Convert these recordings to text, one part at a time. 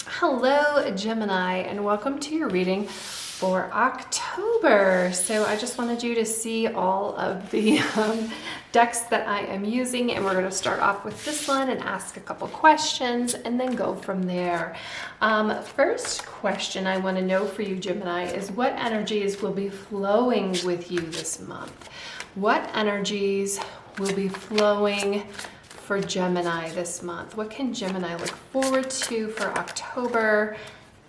Hello, Gemini, and welcome to your reading for October. So I just wanted you to see all of the decks that I am using, and we're going to start off with this one and ask a couple questions and then go from there. First question I want to know for you, Gemini, is what energies will be flowing with you this month? What energies will be flowing for Gemini this month? What can Gemini look forward to for October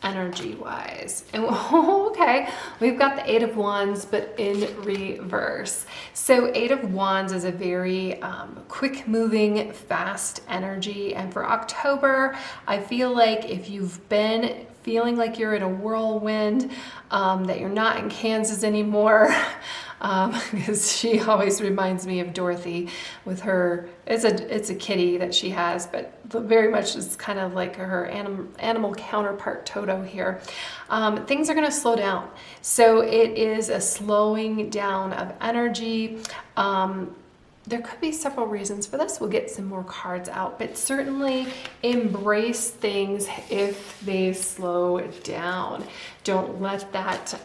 energy-wise? And okay, we've got the Eight of Wands, but in reverse. So Eight of Wands is a very quick-moving, fast energy. And for October, I feel like if you've been feeling like you're in a whirlwind, that you're not in Kansas anymore, because she always reminds me of Dorothy with her, it's a kitty that she has, but very much is kind of like her animal counterpart Toto here. Things are going to slow down. So it is a slowing down of energy. There could be several reasons for this. We'll get some more cards out, but certainly embrace things if they slow down. Don't let that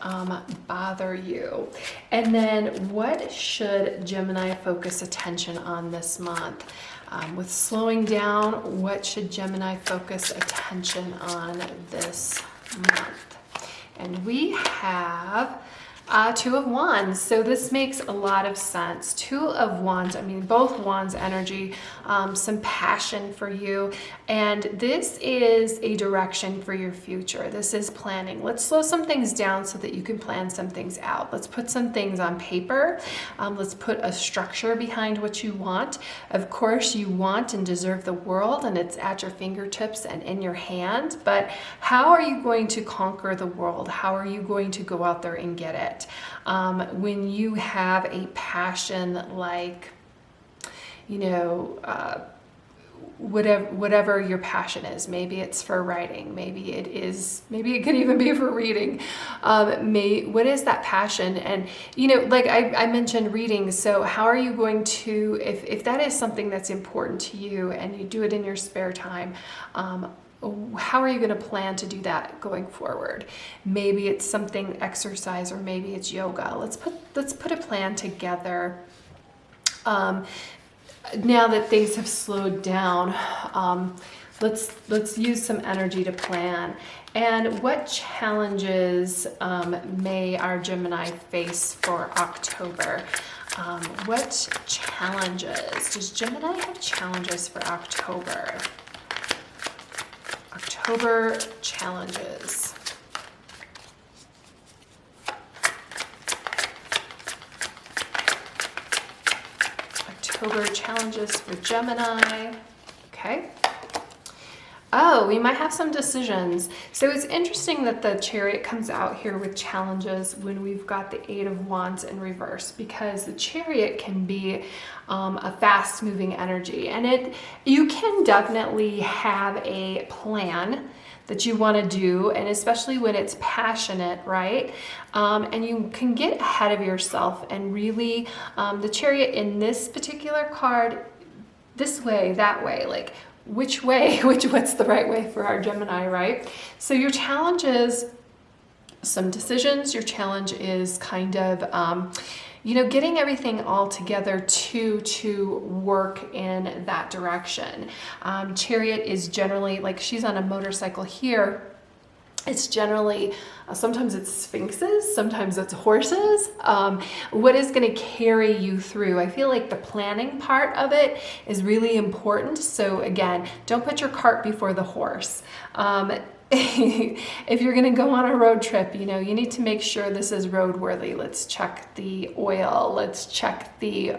bother you. And then what should Gemini focus attention on this month? With slowing down, what should Gemini focus attention on this month? And we have Two of Wands. So this makes a lot of sense. Two of Wands, I mean, both Wands energy, some passion for you. And this is a direction for your future. This is planning. Let's slow some things down so that you can plan some things out. Let's put some things on paper. Let's put a structure behind what you want. Of course, you want and deserve the world, and it's at your fingertips and in your hand. But how are you going to conquer the world? How are you going to go out there and get it? When you have a passion like, you know, whatever your passion is, maybe it's for writing, maybe it could even be for reading. What is that passion? And, you know, like I mentioned reading. So how are you going to, if that is something that's important to you and you do it in your spare time, how are you going to plan to do that going forward? Maybe it's something exercise, or maybe it's yoga. Let's put a plan together. Now that things have slowed down, let's use some energy to plan. And what challenges may our Gemini face for October? What challenges? Does Gemini have challenges for October? October challenges. October challenges for Gemini. Okay. Oh, we might have some decisions. So it's interesting that the Chariot comes out here with challenges when we've got the Eight of Wands in reverse, because the Chariot can be a fast-moving energy, and you can definitely have a plan that you want to do, and especially when it's passionate, right? And you can get ahead of yourself and really, the Chariot in this particular card, this way, that way, like which way, what's the right way for our Gemini, right? So your challenge is some decisions. Your challenge is kind of, you know, getting everything all together to work in that direction. Chariot is generally, like she's on a motorcycle here. It's generally, sometimes it's sphinxes, sometimes it's horses. What is going to carry you through? I feel like the planning part of it is really important. So again, don't put your cart before the horse. If you're going to go on a road trip, you know, you need to make sure this is roadworthy. Let's check the oil. Let's check the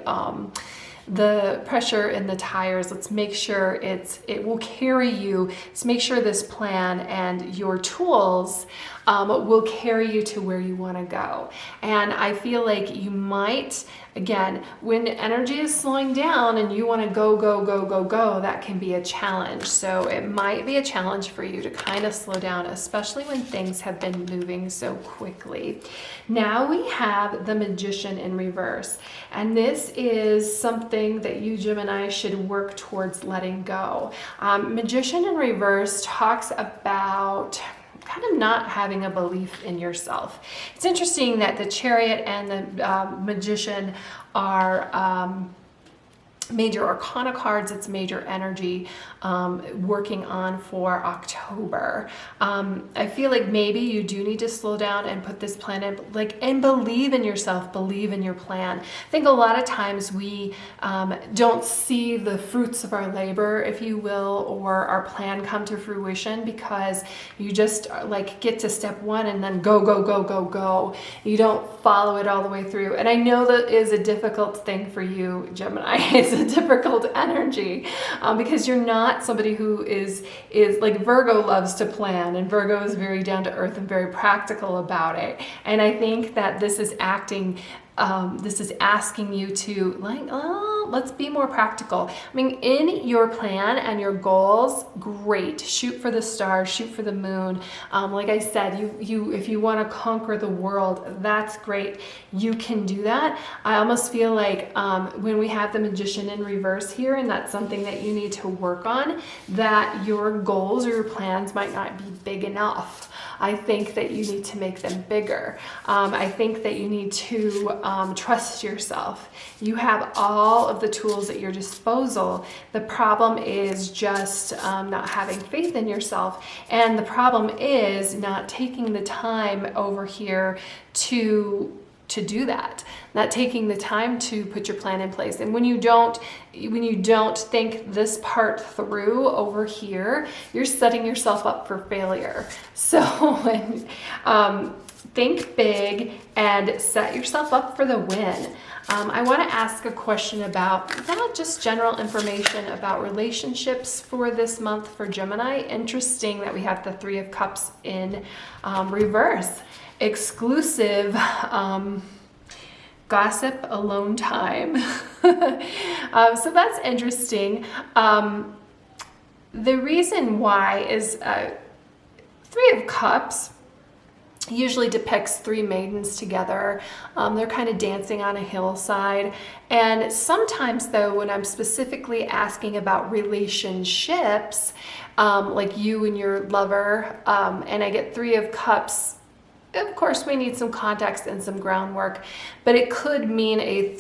pressure in the tires. Let's make sure it will carry you. Let's make sure this plan and your tools will carry you to where you want to go. And I feel like you might, again, when energy is slowing down and you want to go, that can be a challenge. So it might be a challenge for you to kind of slow down, especially when things have been moving so quickly. Now we have the Magician in reverse, and this is something something that you Gemini should work towards letting go. Magician in reverse talks about kind of not having a belief in yourself. It's interesting that the Chariot and the Magician are major arcana cards. It's major energy working on for October. I feel like maybe you do need to slow down and put this plan in, and believe in yourself, believe in your plan. I think a lot of times we don't see the fruits of our labor, if you will, or our plan come to fruition because you just get to step one and then go, go, go, go, go. You don't follow it all the way through. And I know that is a difficult thing for you, Gemini. It's a difficult energy because you're not somebody who is like Virgo loves to plan, and Virgo is very down to earth and very practical about it. And I think that this is asking you to let's be more practical. I mean, in your plan and your goals, great. Shoot for the stars, shoot for the moon. Like I said, if you want to conquer the world, that's great. You can do that. I almost feel like when we have the Magician in reverse here, and that's something that you need to work on, that your goals or your plans might not be big enough. I think that you need to make them bigger. I think that you need to trust yourself. You have all of the tools at your disposal. The problem is just not having faith in yourself. And the problem is not taking the time over here to do that, not taking the time to put your plan in place. And when you don't think this part through over here, you're setting yourself up for failure. So think big and set yourself up for the win. I want to ask a question about just general information about relationships for this month for Gemini. Interesting that we have the Three of Cups in reverse. Exclusive gossip, alone time. So that's interesting. The reason why is Three of Cups usually depicts three maidens together. They're kind of dancing on a hillside. And sometimes though, when I'm specifically asking about relationships, like you and your lover, and I get Three of Cups, of course we need some context and some groundwork, but it could mean a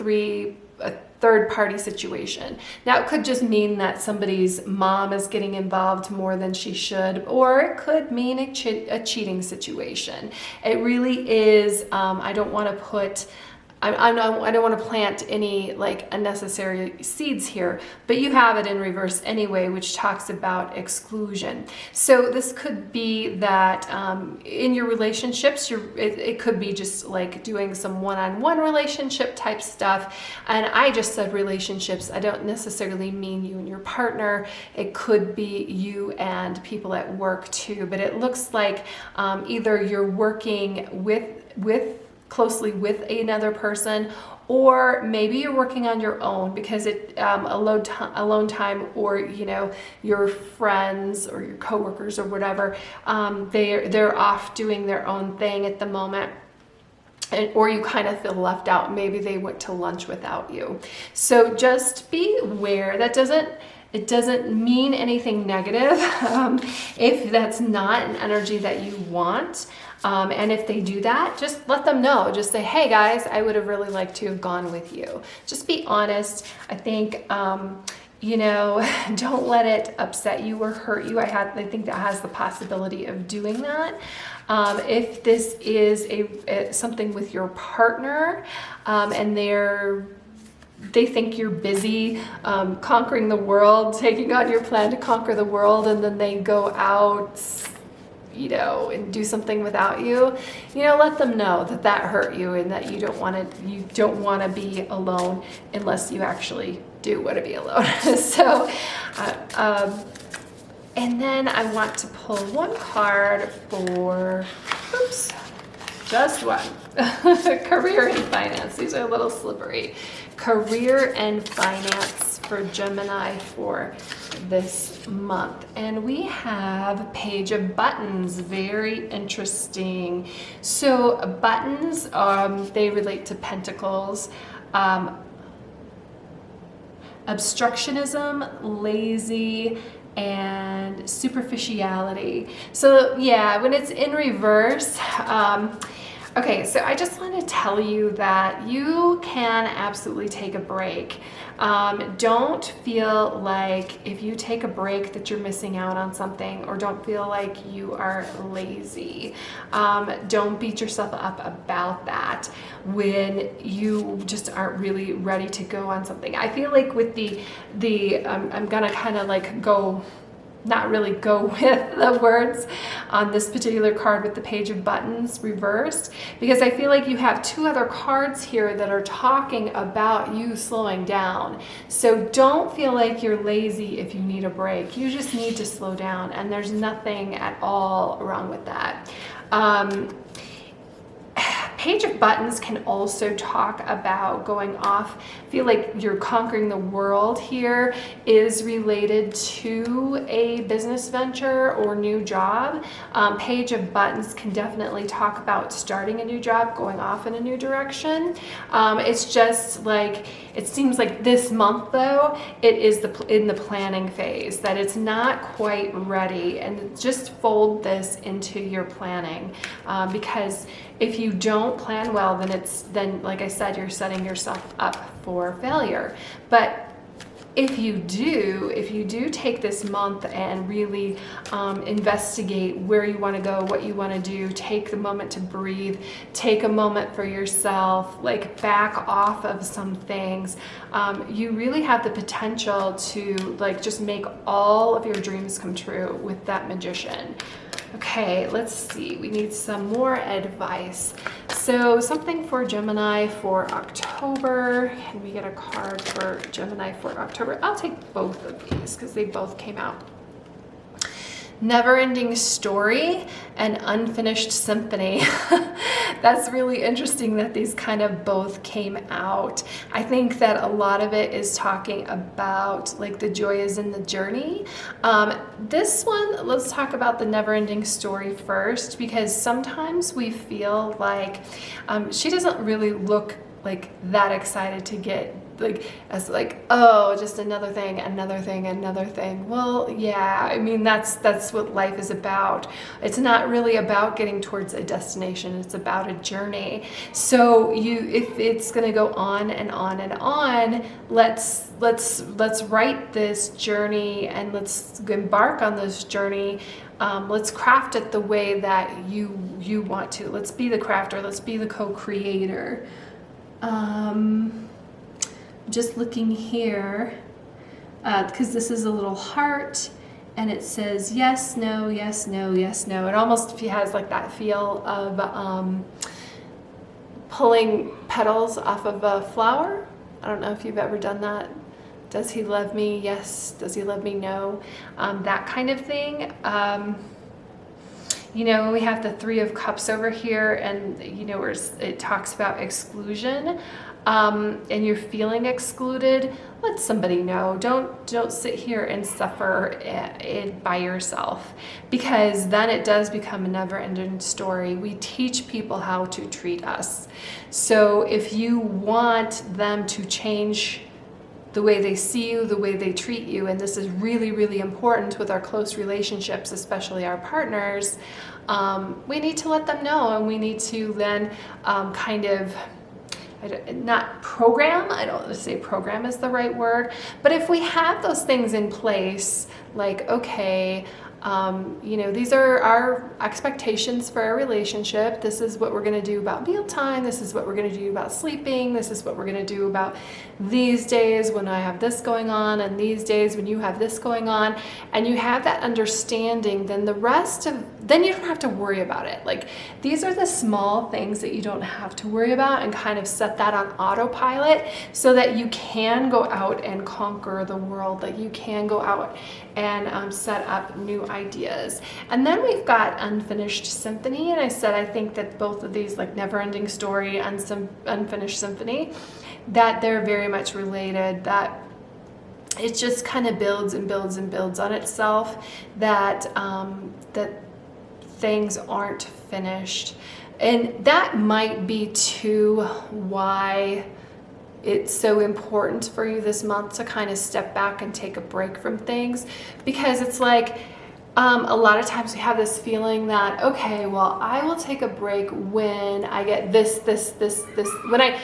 third party situation. Now it could just mean that somebody's mom is getting involved more than she should, or it could mean a cheating situation. It really is, I don't want to plant any unnecessary seeds here, but you have it in reverse anyway, which talks about exclusion. So this could be that in your relationships, it could be just like doing some one-on-one relationship type stuff. And I just said relationships. I don't necessarily mean you and your partner. It could be you and people at work too. But it looks like either you're working closely with another person, or maybe you're working on your own because alone time, or your friends or your coworkers or whatever, they're off doing their own thing at the moment. Or you kind of feel left out. Maybe they went to lunch without you. So just be aware. It doesn't mean anything negative if that's not an energy that you want. And if they do that, just let them know. Just say, hey guys, I would have really liked to have gone with you. Just be honest. I think, don't let it upset you or hurt you. I think that has the possibility of doing that. If this is something with your partner, and they think you're busy conquering the world, taking on your plan to conquer the world, and then they go out, and do something without you, let them know that hurt you and that you don't want to be alone unless you actually do want to be alone. So, and then I want to pull one card for, just one, career and finance. These are a little slippery. Career and finance for Gemini for this month. And we have Page of Buttons. Very interesting. So buttons, they relate to pentacles. obstructionism, lazy, and superficiality. So yeah, when it's in reverse, okay, so I just want to tell you that you can absolutely take a break. Don't feel like if you take a break that you're missing out on something, or don't feel like you are lazy. Don't beat yourself up about that when you just aren't really ready to go on something. I feel like with I'm gonna kind of like not really go with the words on this particular card with the Page of Buttons reversed, because I feel like you have two other cards here that are talking about you slowing down. So don't feel like you're lazy if you need a break. You just need to slow down, and there's nothing at all wrong with that. Page of Buttons can also talk about going off. I feel like you're conquering the world here is related to a business venture or new job. Page of Buttons can definitely talk about starting a new job, going off in a new direction. It's just like, it seems like this month though, it is in the planning phase, that it's not quite ready, and just fold this into your planning, because if you don't plan well, then like I said, you're setting yourself up for failure. But if you do take this month and really investigate where you want to go, what you want to do, take the moment to breathe, take a moment for yourself, like back off of some things, you really have the potential to like just make all of your dreams come true with that Magician. Okay, let's see. We need some more advice. So something for Gemini for October. Can we get a card for Gemini for October? I'll take both of these because they both came out. Never-ending story and unfinished symphony. That's really interesting that these kind of both came out. I think that a lot of it is talking about like the joy is in the journey. This one, let's talk about the never-ending story first, because sometimes we feel like she doesn't really look like that excited to get oh, just another thing, another thing, another thing. Well, yeah, I mean, that's what life is about. It's not really about getting towards a destination. It's about a journey. So if it's going to go on and on and on, let's write this journey and let's embark on this journey. Let's craft it the way that you want to. Let's be the crafter. Let's be the co-creator. Just looking here, because this is a little heart, and it says yes, no, yes, no, yes, no. It almost has like that feel of pulling petals off of a flower. I don't know if you've ever done that. Does he love me? Yes. Does he love me? No. That kind of thing. You know, we have the Three of Cups over here, and you know, where it talks about exclusion. And you're feeling excluded, let somebody know. Don't sit here and suffer it by yourself, because then it does become a never-ending story. We teach people how to treat us. So if you want them to change the way they see you, the way they treat you, and this is really, really important with our close relationships, especially our partners, we need to let them know, and we need to then kind of not program, I don't want to say program is the right word, but if we have those things in place, like, okay, you know, these are our expectations for our relationship. This is what we're going to do about mealtime. This is what we're going to do about sleeping. This is what we're going to do about these days when I have this going on, and these days when you have this going on, and you have that understanding, then then you don't have to worry about it. Like, these are the small things that you don't have to worry about, and kind of set that on autopilot so that you can go out and conquer the world, that you can go out and set up new ideas. And then we've got unfinished symphony, and I said I think that both of these, like never-ending story and some unfinished symphony, that they're very much related, that it just kind of builds and builds and builds on itself, that that things aren't finished. And that might be too why it's so important for you this month to kind of step back and take a break from things, because it's like, a lot of times we have this feeling that, okay, well, I will take a break when I get this, when I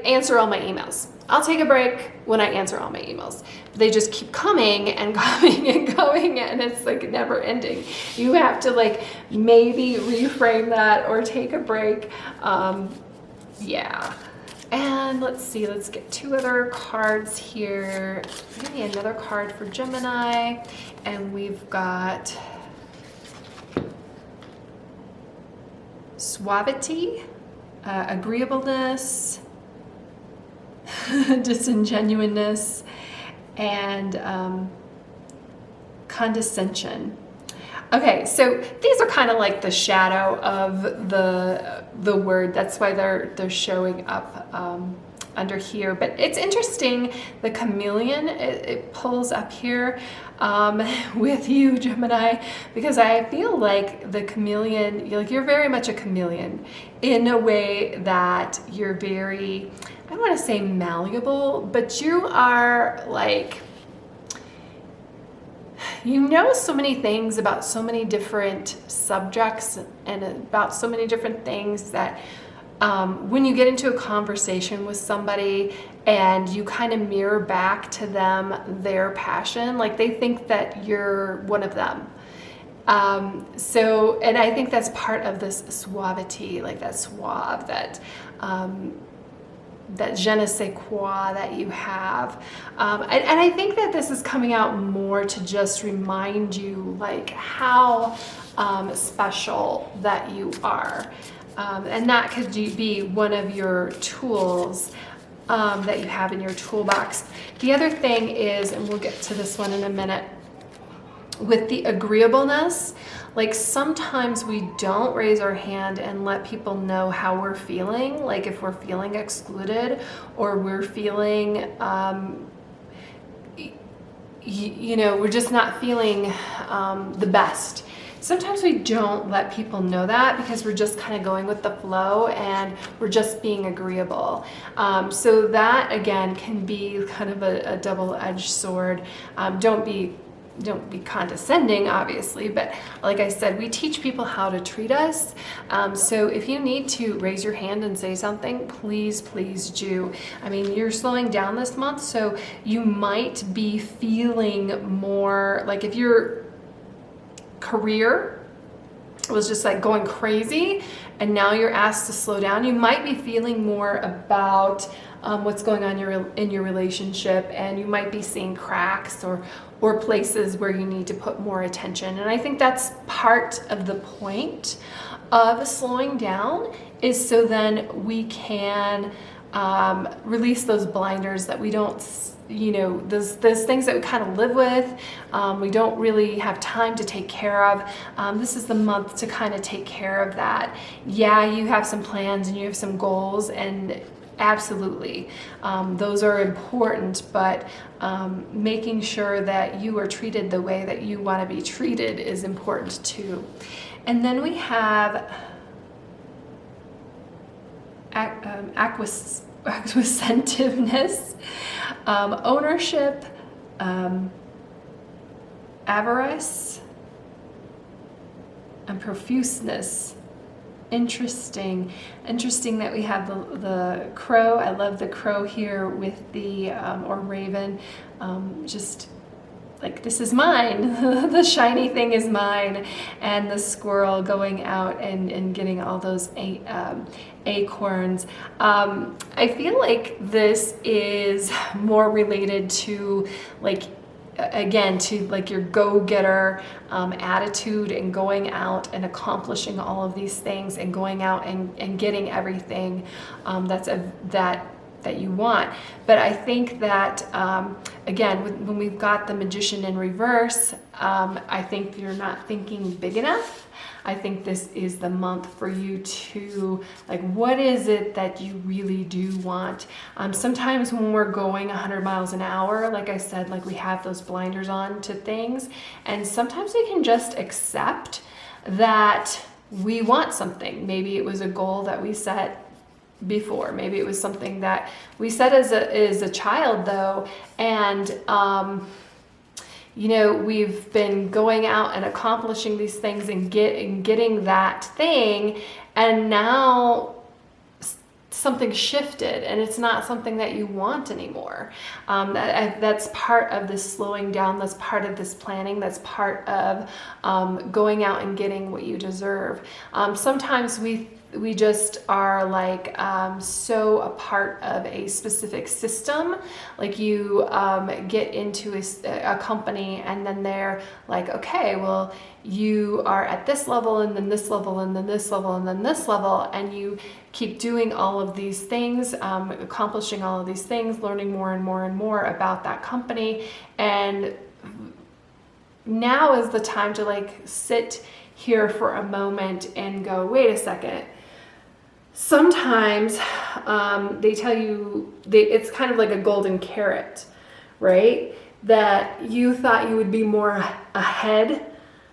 answer all my emails. I'll take a break when I answer all my emails. They just keep coming and coming and going, and it's like never ending. You have to like maybe reframe that or take a break. Yeah. And let's see, let's get 2 other cards here. Give me another card for Gemini. And we've got suavity, agreeableness, disingenuousness, and condescension. Okay, so these are kind of like the shadow of the word. That's why they're showing up under here. But it's interesting, the chameleon, it pulls up here with you, Gemini, because I feel like the chameleon, you're very much a chameleon in a way that you're very, I don't want to say malleable, but you are like, you know so many things about so many different subjects and about so many different things that when you get into a conversation with somebody and you kind of mirror back to them their passion, like they think that you're one of them. So, and I think that's part of this suavity, like that suave, that je ne sais quoi that you have. And I think that this is coming out more to just remind you like how special that you are. And that could be one of your tools that you have in your toolbox. The other thing is, and we'll get to this one in a minute, with the agreeableness, like sometimes we don't raise our hand and let people know how we're feeling, like if we're feeling excluded or we're feeling, you know, we're just not feeling the best. Sometimes we don't let people know that because we're just kind of going with the flow and we're just being agreeable. So that again can be kind of a double-edged sword. Don't be condescending, obviously, but like I said, we teach people how to treat us. So if you need to raise your hand and say something, please do. I mean, you're slowing down this month, so you might be feeling more like if your career was just like going crazy and now you're asked to slow down, you might be feeling more about what's going on in your relationship, and you might be seeing cracks or places where you need to put more attention. And I think that's part of the point of slowing down, is so then we can release those blinders that we don't, you know, those things that we kind of live with, we don't really have time to take care of. This is the month to kind of take care of that. Yeah, you have some plans and you have some goals, and absolutely, those are important, but making sure that you are treated the way that you want to be treated is important too. And then we have acquisitiveness, ownership, avarice, and profuseness. Interesting that we have the crow. I love the crow here with the or raven, just like, this is mine. The shiny thing is mine. And the squirrel going out and getting all those acorns. I feel like this is more related to, like, again, to like your go-getter attitude and going out and accomplishing all of these things and going out and getting everything that you want. But I think that again, when we've got the Magician in reverse, I think you're not thinking big enough. I think this is the month for you to, like, what is it that you really do want? Sometimes when we're going 100 miles an hour, like I said, like, we have those blinders on to things, and sometimes we can just accept that we want something. Maybe it was a goal that we set before. Maybe it was something that we said as a child though, and you know, we've been going out and accomplishing these things and getting that thing, and now something shifted and it's not something that you want anymore. That's part of this slowing down, that's part of this planning, that's part of going out and getting what you deserve. Sometimes we just are like so a part of a specific system. Like you get into a company and then they're like, okay, well, you are at this level and then this level and then this level and then this level, and you keep doing all of these things, accomplishing all of these things, learning more and more and more about that company. And now is the time to like sit here for a moment and go, wait a second. Sometimes they tell you, it's kind of like a golden carrot, right? That you thought you would be more ahead,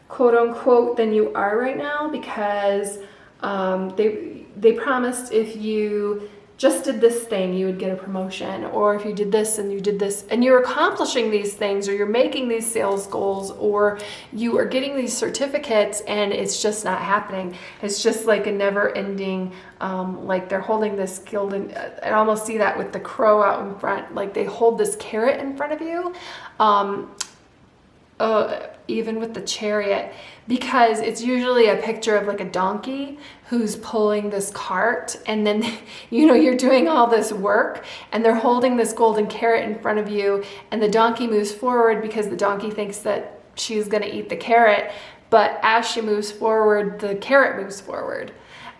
quote unquote, than you are right now, because they promised if you just did this thing, you would get a promotion, or if you did this and you did this and you're accomplishing these things, or you're making these sales goals, or you are getting these certificates, and it's just not happening. It's just like a never ending, like they're holding this golden, I almost see that with the crow out in front, like they hold this carrot in front of you. Even with the chariot, because it's usually a picture of like a donkey who's pulling this cart, and then, you know, you're doing all this work and they're holding this golden carrot in front of you, and the donkey moves forward because the donkey thinks that she's going to eat the carrot, but as she moves forward, the carrot moves forward,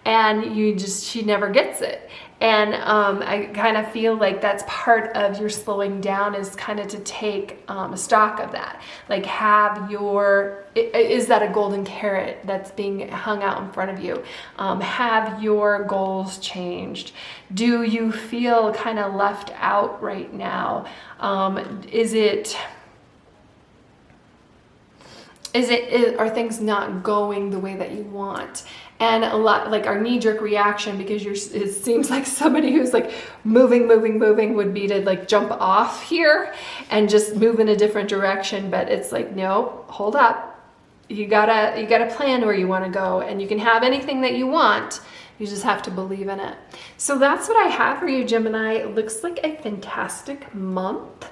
and she never gets it. And I kind of feel like that's part of your slowing down, is kind of to take stock of that. Like is that a golden carrot that's being hung out in front of you? Have your goals changed? Do you feel kind of left out right now? Are things not going the way that you want? And a lot, like our knee-jerk reaction, because it seems like somebody who's like moving would be to like jump off here and just move in a different direction. But it's like, no, hold up. You gotta plan where you want to go, and you can have anything that you want. You just have to believe in it. So that's what I have for you, Gemini. It looks like a fantastic month.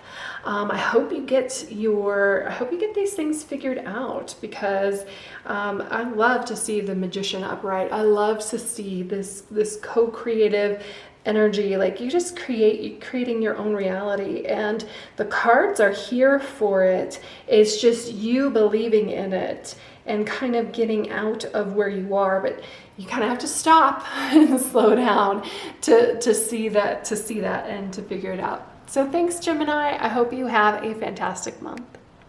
I hope you get these things figured out, because I love to see the Magician upright. I love to see this co-creative energy, like you just creating your own reality, and the cards are here for it. It's just you believing in it and kind of getting out of where you are, but you kind of have to stop and slow down to see that and to figure it out. So thanks, Gemini. I hope you have a fantastic month.